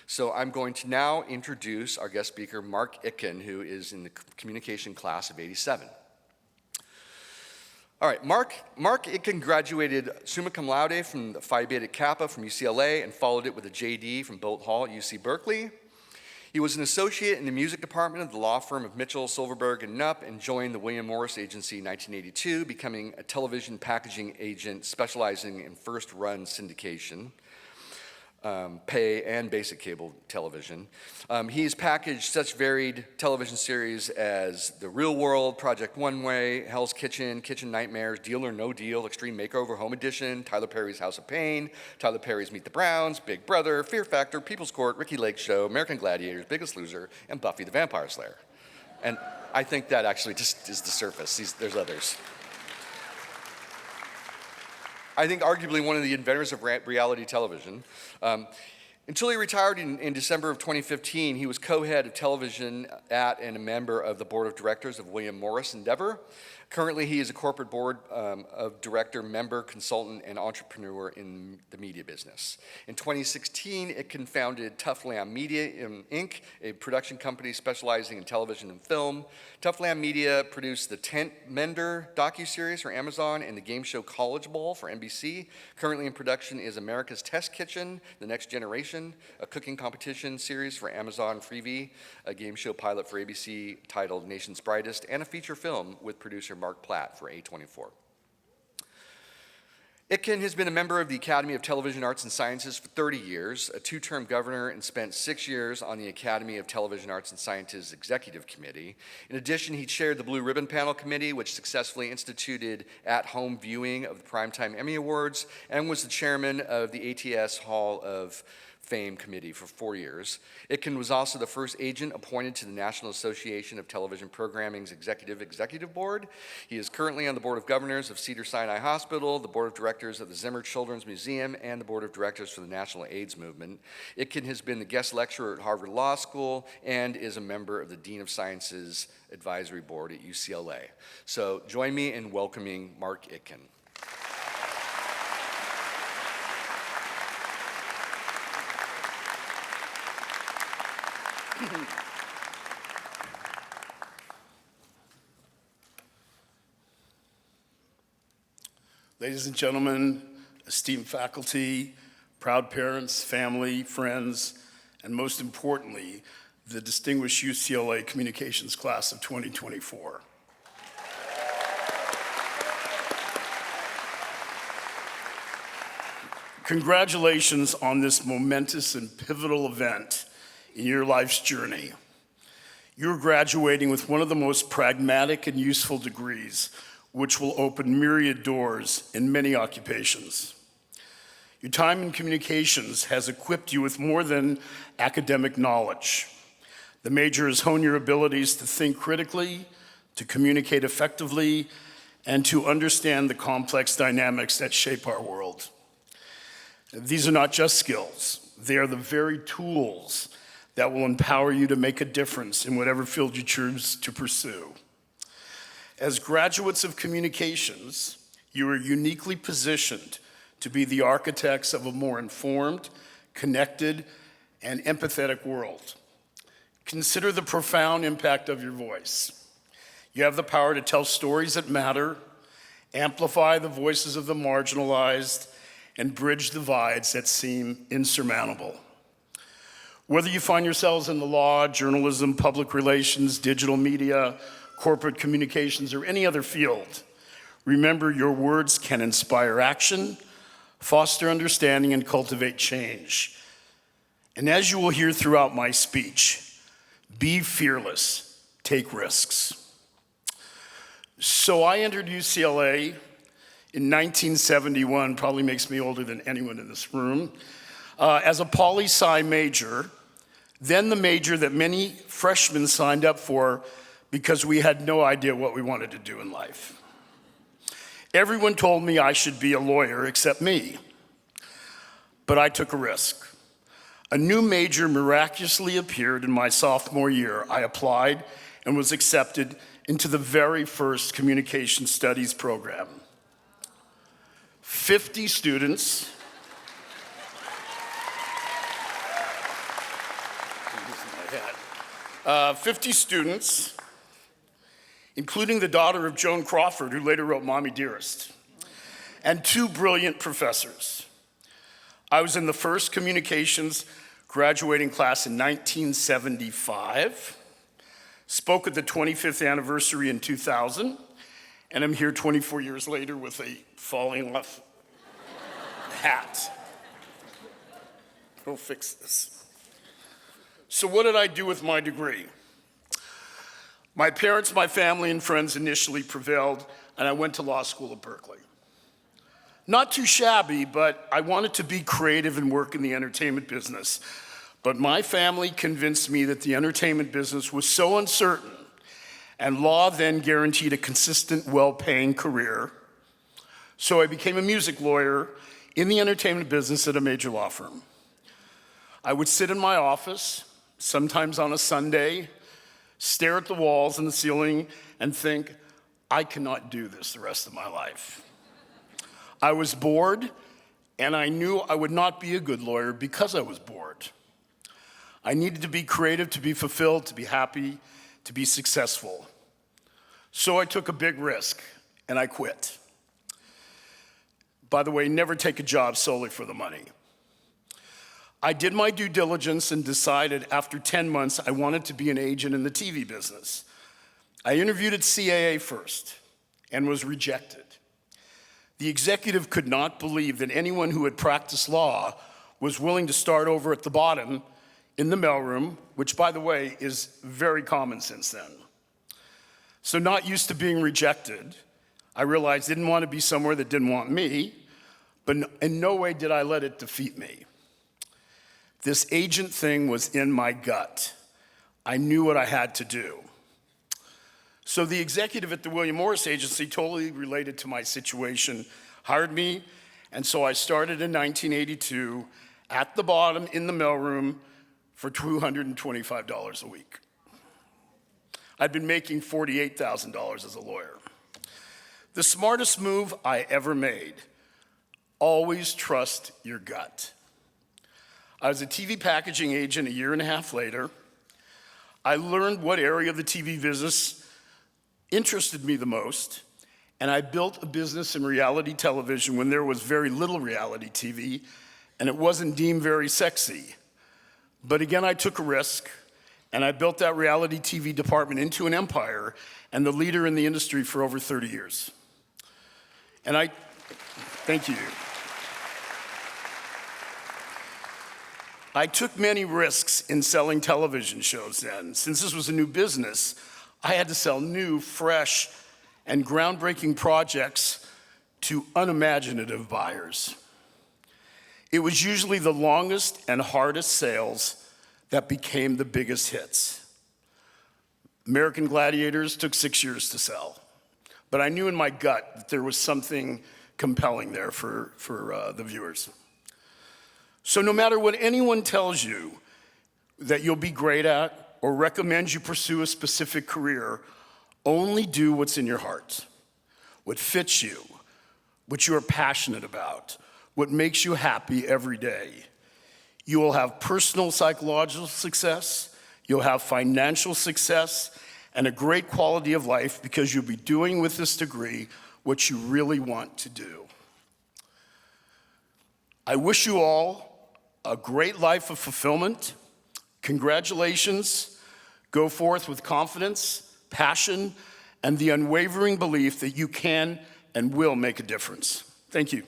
So I'm going to now introduce our guest speaker, Mark Itkin, who is in the communication class of '87. All right, Mark Itkin graduated summa cum laude from the Phi Beta Kappa from UCLA and followed it with a JD from Boalt Hall at UC Berkeley. He was an associate in the music department of the law firm of Mitchell, Silverberg, and Knupp, and joined the William Morris Agency in 1982, becoming a television packaging agent specializing in first-run syndication, pay and basic cable television. He's packaged such varied television series as The Real World, Project One Way, Hell's Kitchen, Kitchen Nightmares, Deal or No Deal, Extreme Makeover, Home Edition, Tyler Perry's House of Pain, Tyler Perry's Meet the Browns, Big Brother, Fear Factor, People's Court, Ricky Lake Show, American Gladiators, Biggest Loser, and Buffy the Vampire Slayer. And I think that actually just is the surface. There's others. I think arguably one of the inventors of reality television. Until he retired in December of 2015, he was co-head of television at and a member of the board of directors of William Morris Endeavor. Currently, he is a corporate board of director, member, consultant, and entrepreneur in the media business. In 2016, Itkin founded Tough Lamb Media Inc., a production company specializing in television and film. Tough Lamb Media produced the Tent Mender docuseries for Amazon and the game show College Bowl for NBC. Currently in production is America's Test Kitchen, The Next Generation, a cooking competition series for Amazon Freevee, a game show pilot for ABC titled Nation's Brightest, and a feature film with producer Mark Platt for A24. Itkin has been a member of the Academy of Television Arts and Sciences for 30 years, a two-term governor, and spent 6 years on the Academy of Television Arts and Sciences Executive Committee. In addition, he chaired the Blue Ribbon Panel Committee, which successfully instituted at-home viewing of the Primetime Emmy Awards, and was the chairman of the ATS Hall of Fame Committee for 4 years. Itkin was also the first agent appointed to the National Association of Television Programming's Executive Board. He is currently on the Board of Governors of Cedars-Sinai Hospital, the Board of Directors of the Zimmer Children's Museum, and the Board of Directors for the National AIDS Movement. Itkin has been the guest lecturer at Harvard Law School and is a member of the Dean of Sciences Advisory Board at UCLA. So join me in welcoming Mark Itkin. Ladies and gentlemen, esteemed faculty, proud parents, family, friends, and most importantly, the distinguished UCLA Communications Class of 2024. Congratulations on this momentous and pivotal event in your life's journey. You're graduating with one of the most pragmatic and useful degrees, which will open myriad doors in many occupations. Your time in communications has equipped you with more than academic knowledge. The major has honed your abilities to think critically, to communicate effectively, and to understand the complex dynamics that shape our world. These are not just skills, they are the very tools that will empower you to make a difference in whatever field you choose to pursue. As graduates of communications, you are uniquely positioned to be the architects of a more informed, connected, and empathetic world. Consider the profound impact of your voice. You have the power to tell stories that matter, amplify the voices of the marginalized, and bridge divides that seem insurmountable. Whether you find yourselves in the law, journalism, public relations, digital media, corporate communications, or any other field, remember your words can inspire action, foster understanding, and cultivate change. And as you will hear throughout my speech, be fearless, take risks. So I entered UCLA in 1971, probably makes me older than anyone in this room, as a poli-sci major, then the major that many freshmen signed up for because we had no idea what we wanted to do in life. Everyone told me I should be a lawyer except me, but I took a risk. A new major miraculously appeared in my sophomore year. I applied and was accepted into the very first communication studies program. 50 students, 50 students, including the daughter of Joan Crawford, who later wrote Mommy Dearest, and 2 brilliant professors. I was in the first communications graduating class in 1975, spoke at the 25th anniversary in 2000, and I'm here 24 years later with a falling off hat. Go fix this. So what did I do with my degree? My parents, my family, and friends initially prevailed, and I went to law school at Berkeley. Not too shabby, but I wanted to be creative and work in the entertainment business. But my family convinced me that the entertainment business was so uncertain, and law then guaranteed a consistent, well-paying career. So I became a music lawyer in the entertainment business at a major law firm. I would sit in my office, sometimes on a Sunday, stare at the walls and the ceiling and think, I cannot do this the rest of my life. I was bored, and I knew I would not be a good lawyer because I was bored. I needed to be creative, to be fulfilled, to be happy, to be successful. So I took a big risk, and I quit. By the way, never take a job solely for the money. I did my due diligence and decided after 10 months I wanted to be an agent in the TV business. I interviewed at CAA first and was rejected. The executive could not believe that anyone who had practiced law was willing to start over at the bottom in the mailroom, which, by the way, is very common since then. So not used to being rejected, I realized I didn't want to be somewhere that didn't want me, but in no way did I let it defeat me. This agent thing was in my gut. I knew what I had to do. So the executive at the William Morris Agency, totally related to my situation, hired me, and so I started in 1982 at the bottom in the mailroom for $225 a week. I'd been making $48,000 as a lawyer. The smartest move I ever made: always trust your gut. I was a TV packaging agent a year and a half later. I learned what area of the TV business interested me the most, and I built a business in reality television when there was very little reality TV, and it wasn't deemed very sexy. But again, I took a risk, and I built that reality TV department into an empire and the leader in the industry for over 30 years. And thank you. I took many risks in selling television shows then. Since this was a new business, I had to sell new, fresh, and groundbreaking projects to unimaginative buyers. It was usually the longest and hardest sales that became the biggest hits. American Gladiators took 6 years to sell, but I knew in my gut that there was something compelling there for the viewers. So no matter what anyone tells you that you'll be great at or recommends you pursue a specific career, only do what's in your heart, what fits you, what you are passionate about, what makes you happy every day. You will have personal psychological success, you'll have financial success, and a great quality of life because you'll be doing with this degree what you really want to do. I wish you all a great life of fulfillment. Congratulations. Go forth with confidence, passion, and the unwavering belief that you can and will make a difference. Thank you.